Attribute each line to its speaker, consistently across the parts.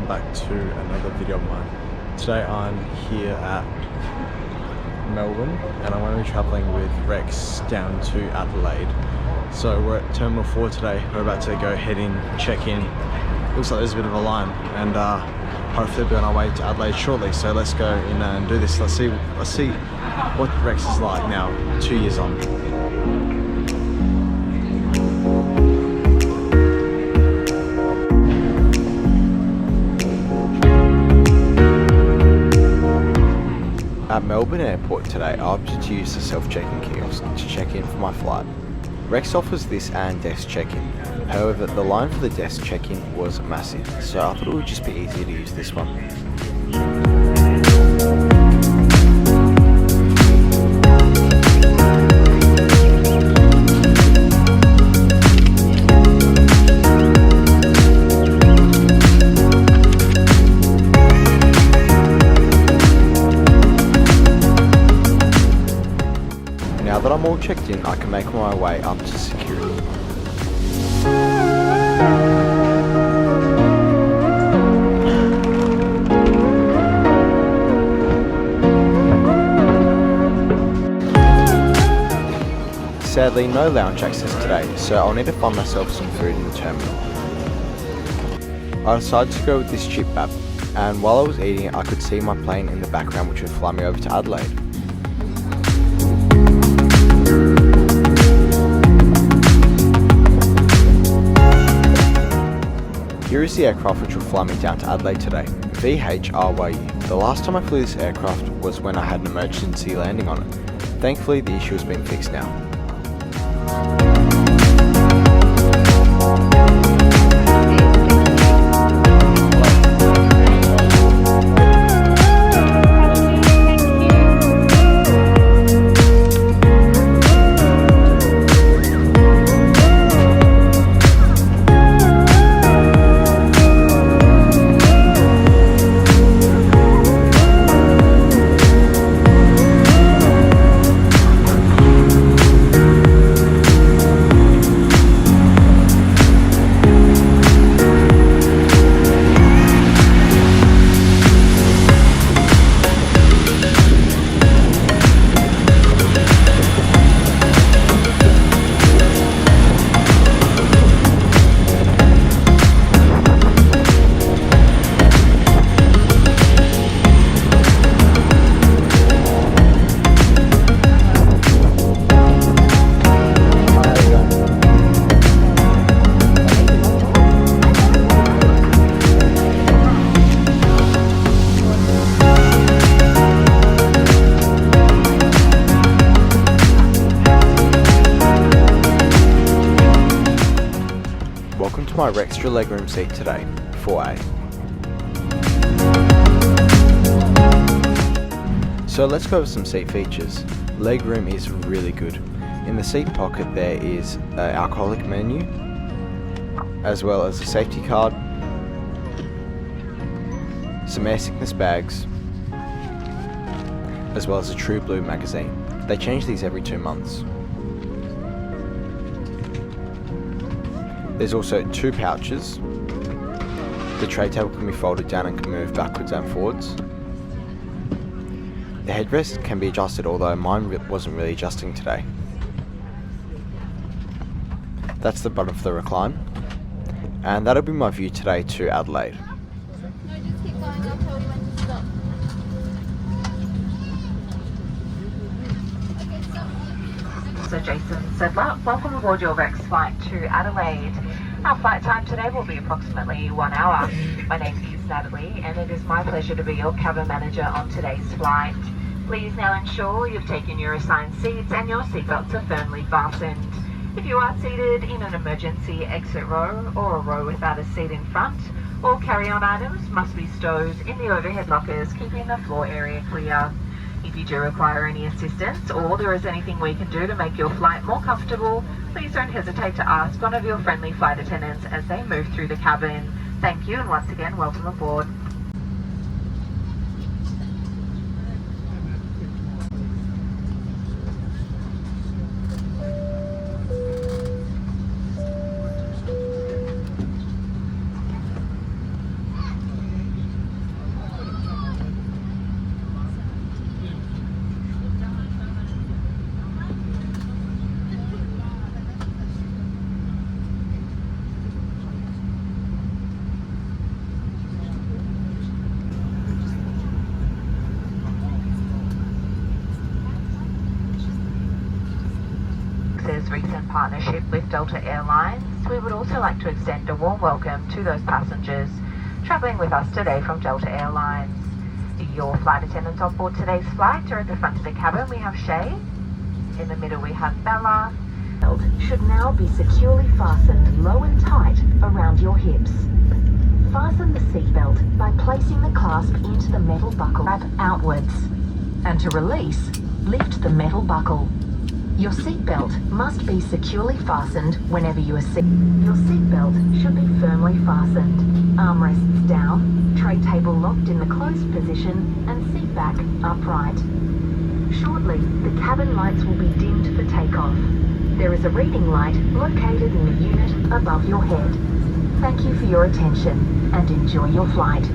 Speaker 1: back to another video of mine. Today I'm here at Melbourne and I'm going to be travelling with Rex down to Adelaide. So we're at Terminal 4 today. We're about to go head in, check in. Looks like there's a bit of a line and hopefully we'll be on our way to Adelaide shortly. So let's go in and do this. Let's see what Rex is like now, 2 years on.
Speaker 2: At Melbourne Airport today, I opted to use the self-check-in kiosk to check in for my flight. Rex offers this and desk check-in. However, the line for the desk check-in was massive, so I thought it would just be easier to use this one. Now that I'm all checked in, I can make my way up to security. Sadly, no lounge access today, so I'll need to find myself some food in the terminal. I decided to go with this chip wrap, and while I was eating it, I could see my plane in the background which would fly me over to Adelaide. Here is the aircraft which will fly me down to Adelaide today, VH-RYU. The last time I flew this aircraft was when I had an emergency landing on it. Thankfully the issue has been fixed now. Welcome to my extra legroom seat today, 4A. So let's go over some seat features. Legroom is really good. In the seat pocket there is an alcoholic menu, as well as a safety card, some air sickness bags, as well as a True Blue magazine. They change these every 2 months. There's also 2 pouches. The tray table can be folded down and can move backwards and forwards. The headrest can be adjusted, although mine wasn't really adjusting today. That's the butt of the recline. And that'll be my view today to Adelaide.
Speaker 3: No, just keep going, I'll tell you when to stop. Okay, stop.
Speaker 4: So Jason Sedler, welcome aboard your Rex flight to Adelaide. Our flight time today will be approximately 1 hour. My name is Natalie and it is my pleasure to be your cabin manager on today's flight. Please now ensure you've taken your assigned seats and your seatbelts are firmly fastened. If you are seated in an emergency exit row or a row without a seat in front, all carry-on items must be stowed in the overhead lockers, keeping the floor area clear. If you do require any assistance or there is anything we can do to make your flight more comfortable, please don't hesitate to ask one of your friendly flight attendants as they move through the cabin. Thank you and once again, welcome aboard. recent partnership with Delta Airlines, we would also like to extend a warm welcome to those passengers travelling with us today from Delta Airlines. Your flight attendants on board today's flight are at the front of the cabin. We have Shay. In the middle we have Bella.
Speaker 5: Belt should now be securely fastened low and tight around your hips. Fasten the seatbelt by placing the clasp into the metal buckle, wrap outwards, and to release, lift the metal buckle. Your seatbelt must be securely fastened whenever you are seated. Your seatbelt should be firmly fastened, armrests down, tray table locked in the closed position, and seat back upright. Shortly, the cabin lights will be dimmed for takeoff. There is a reading light located in the unit above your head. Thank you for your attention and enjoy your flight.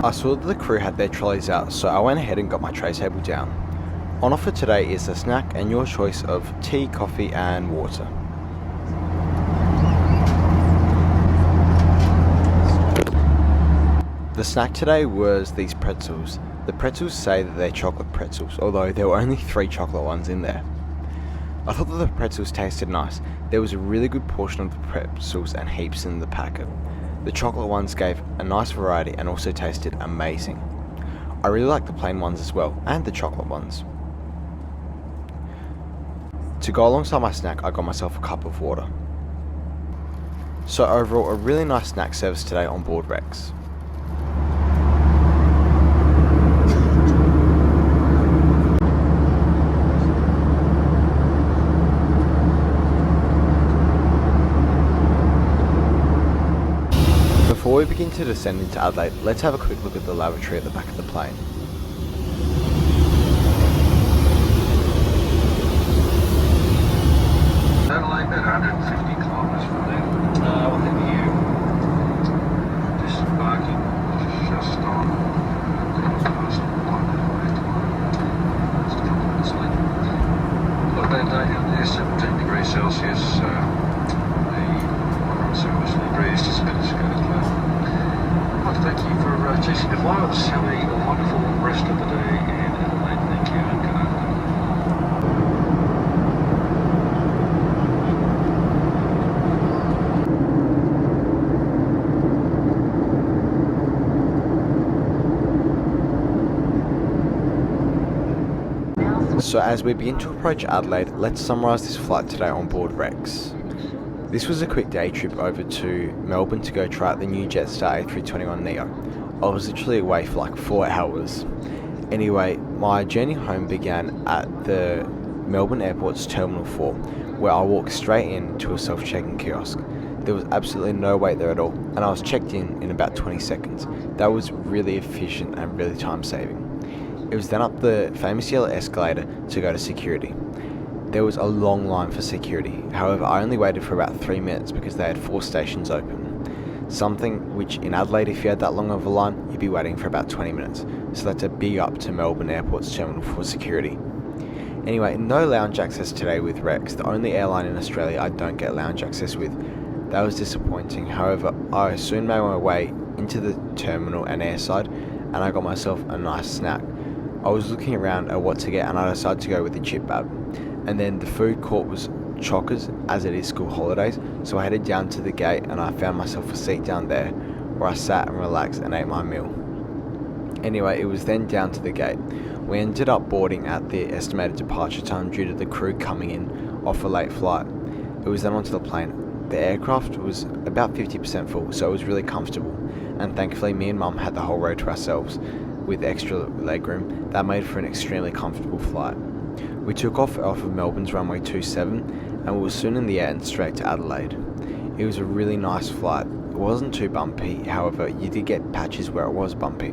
Speaker 2: I saw that the crew had their trolleys out, so I went ahead and got my tray table down. On offer today is a snack and your choice of tea, coffee and water. The snack today was these pretzels. The pretzels say that they're chocolate pretzels, although there were only 3 chocolate ones in there. I thought that the pretzels tasted nice. There was a really good portion of the pretzels and heaps in the packet. The chocolate ones gave a nice variety and also tasted amazing. I really like the plain ones as well, and the chocolate ones. To go alongside my snack, I got myself a cup of water. So overall, a really nice snack service today on board Rex. Before we begin to descend into Adelaide, let's have a quick look at the lavatory at the back of the plane.
Speaker 6: Adelaide, about 150 kilometres from there. Within the year. Disembarking just on past 1 Look, that day down there, 17 degrees Celsius. The service breeze just a bit of skirt. I'd like to thank you for choosing to fly with us. Have a wonderful rest of the day in Adelaide. Thank you and good afternoon.
Speaker 2: So as we begin to approach Adelaide, let's summarise this flight today on board Rex. This was a quick day trip over to Melbourne to go try out the new Jetstar A321neo. I was literally away for like 4 hours. Anyway, my journey home began at the Melbourne Airport's Terminal 4, where I walked straight in to a self-check-in kiosk. There was absolutely no wait there at all, and I was checked in about 20 seconds. That was really efficient and really time-saving. It was then up the famous yellow escalator to go to security. There was a long line for security, however I only waited for about 3 minutes because they had 4 stations open. Something which in Adelaide, if you had that long of a line, you'd be waiting for about 20 minutes. So that's a big up to Melbourne Airport's Terminal 4 security. Anyway, no lounge access today with Rex, the only airline in Australia I don't get lounge access with. That was disappointing, however I soon made my way into the terminal and airside and I got myself a nice snack. I was looking around at what to get and I decided to go with the chip bab. And then the food court was chockers, as it is school holidays, so I headed down to the gate and I found myself a seat down there where I sat and relaxed and ate my meal. Anyway, it was then down to the gate. We ended up boarding at the estimated departure time due to the crew coming in off a late flight. It was then onto the plane. The aircraft was about 50% full, so it was really comfortable, and thankfully me and Mum had the whole row to ourselves with extra legroom. That made for an extremely comfortable flight. We took off of Melbourne's runway 27 and we were soon in the air and straight to Adelaide. It was a really nice flight. It wasn't too bumpy, however you did get patches where it was bumpy.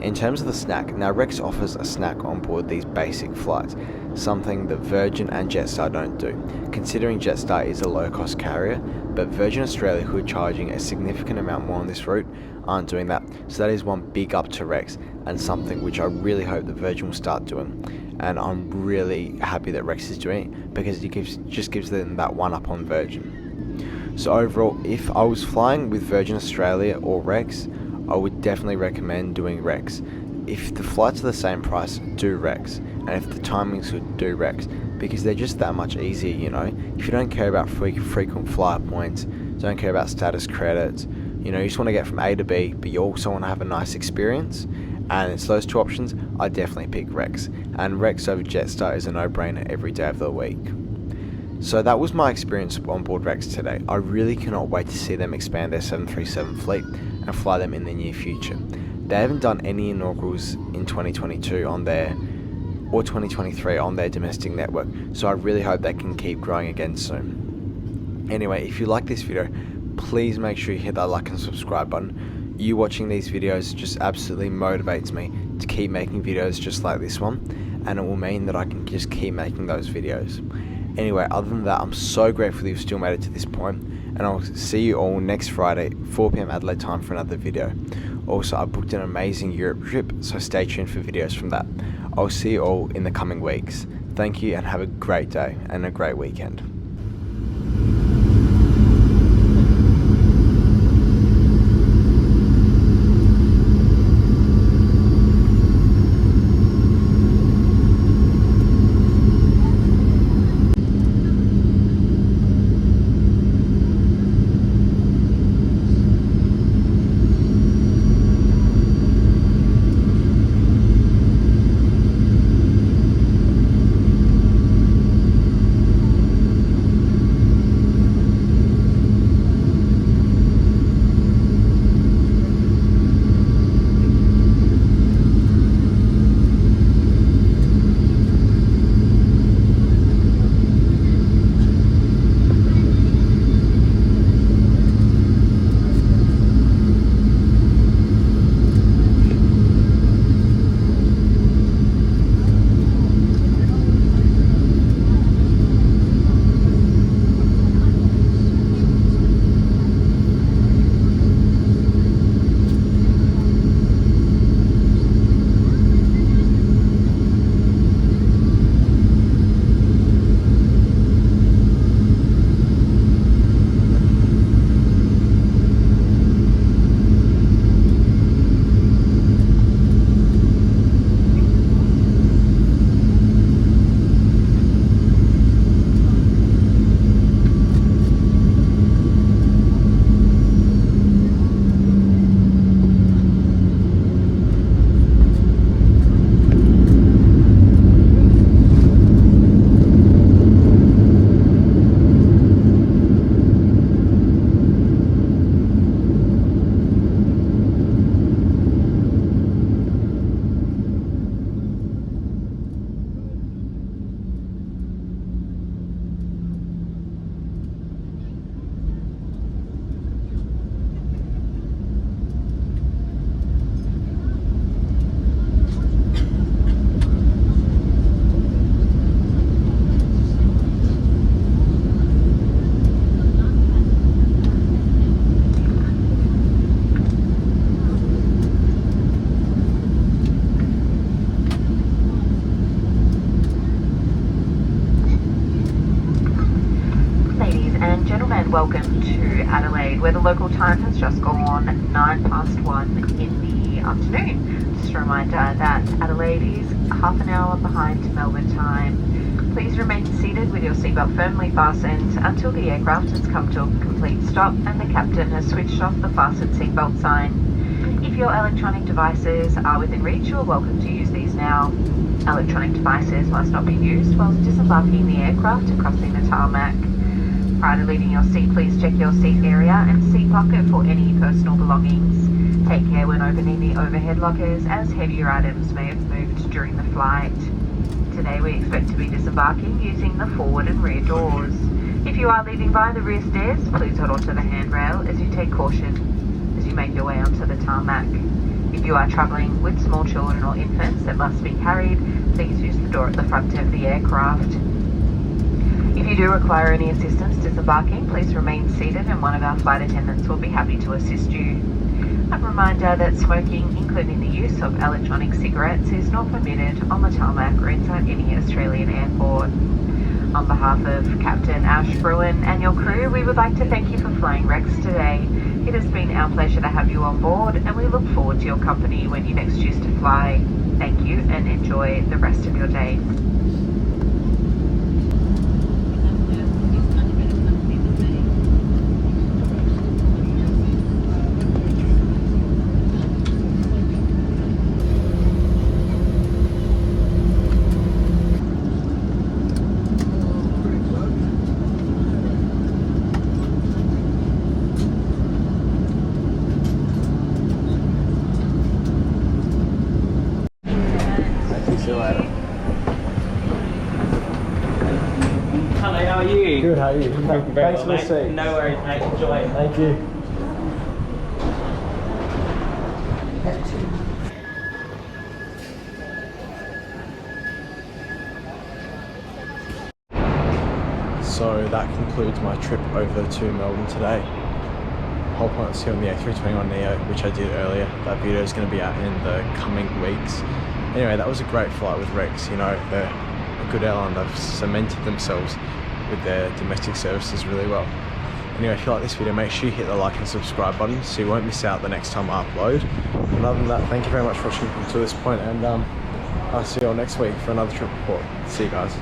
Speaker 2: In terms of the snack, now Rex offers a snack on board these basic flights, something that Virgin and Jetstar don't do, considering Jetstar is a low-cost carrier, but Virgin Australia, who are charging a significant amount more on this route, aren't doing that. So that is one big up to Rex, and something which I really hope that Virgin will start doing. And I'm really happy that Rex is doing it, because it just gives them that one up on Virgin. So overall, if I was flying with Virgin Australia or Rex, I would definitely recommend doing Rex. If the flights are the same price, do Rex. And if the timing's good, do Rex. Because they're just that much easier, you know. If you don't care about frequent flyer points, don't care about status credits, you know, you just want to get from A to B, but you also want to have a nice experience, and it's those 2 options, I definitely pick Rex. And Rex over Jetstar is a no-brainer every day of the week. So that was my experience on board Rex today. I really cannot wait to see them expand their 737 fleet and fly them in the near future. They haven't done any inaugurals in 2022 on their, or 2023 on their domestic network, so I really hope they can keep growing again soon. Anyway, if you like this video, please make sure you hit that like and subscribe button. You watching these videos just absolutely motivates me to keep making videos just like this one, and it will mean that I can just keep making those videos. Anyway, other than that, I'm so grateful that you've still made it to this point, and I'll see you all next Friday, 4 PM Adelaide time, for another video. Also, I booked an amazing Europe trip, so stay tuned for videos from that. I'll see you all in the coming weeks. Thank you and have a great day and a great weekend.
Speaker 4: and welcome to Adelaide, where the local time has just gone 1:09 in the afternoon. Just a reminder that Adelaide is half an hour behind Melbourne time. Please remain seated with your seatbelt firmly fastened until the aircraft has come to a complete stop and the captain has switched off the fastened seatbelt sign. If your electronic devices are within reach, you are welcome to use these now. Electronic devices must not be used whilst disembarking the aircraft and crossing the tarmac. Prior to leaving your seat, please check your seat area and seat pocket for any personal belongings. Take care when opening the overhead lockers, as heavier items may have moved during the flight. Today we expect to be disembarking using the forward and rear doors. If you are leaving by the rear stairs, please hold onto the handrail as you take caution as you make your way onto the tarmac. If you are travelling with small children or infants that must be carried, please use the door at the front of the aircraft. If you do require any assistance disembarking, please remain seated and one of our flight attendants will be happy to assist you. A reminder that smoking, including the use of electronic cigarettes, is not permitted on the tarmac or inside any Australian airport. On behalf of Captain Ash Bruin and your crew, we would like to thank you for flying Rex today. It has been our pleasure to have you on board, and we look forward to your company when you next choose to fly. Thank you and enjoy the rest of your day.
Speaker 1: See you later.
Speaker 7: Hello, how are you?
Speaker 1: Good, how are you?
Speaker 7: Very
Speaker 1: Thanks for
Speaker 7: well,
Speaker 1: the seat.
Speaker 7: mate. No worries, mate. Enjoy.
Speaker 1: Thank you. So that concludes my trip over to Melbourne today. Whole point was here on the A321neo, which I did earlier. That video is going to be out in the coming weeks. Anyway, that was a great flight with Rex. You know, they're a good airline. They've cemented themselves with their domestic services really well. Anyway, if you like this video, make sure you hit the like and subscribe button so you won't miss out the next time I upload. And other than that, thank you very much for watching to this point, and I'll see you all next week for another trip report. See you guys.